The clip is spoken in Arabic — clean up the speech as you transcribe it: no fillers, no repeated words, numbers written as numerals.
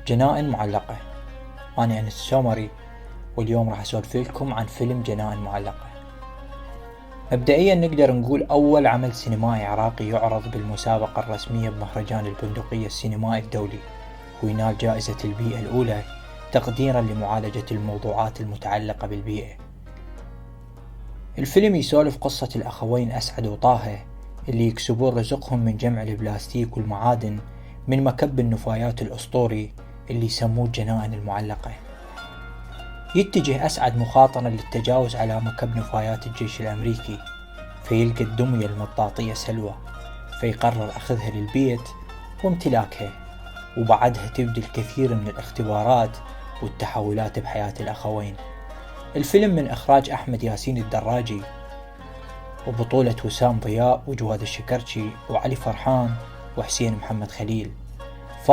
جنائن معلقة. أنا أنس السومري، واليوم راح أسولف لكم عن فيلم جنائن معلقة. مبدئيا نقدر نقول أول عمل سينمائي عراقي يعرض بالمسابقة الرسمية بمهرجان البندقية السينمائي الدولي، وينال جائزة البيئة الأولى تقديرا لمعالجة الموضوعات المتعلقة بالبيئة. الفيلم يسولف قصة الأخوين أسعد وطه اللي يكسبون رزقهم من جمع البلاستيك والمعادن من مكب النفايات الأسطوري اللي يسموه جنائن المعلقة. يتجه أسعد مخاطرا للتجاوز على مكب نفايات الجيش الأمريكي، فيلقى الدمية المطاطية سلوى، فيقرر أخذها للبيت وامتلاكها، وبعدها تبدأ الكثير من الاختبارات والتحولات بحياة الأخوين. الفيلم من إخراج أحمد ياسين الدراجي، وبطولة وسام ضياء وجواد الشكرشي وعلي فرحان وحسين محمد خليل.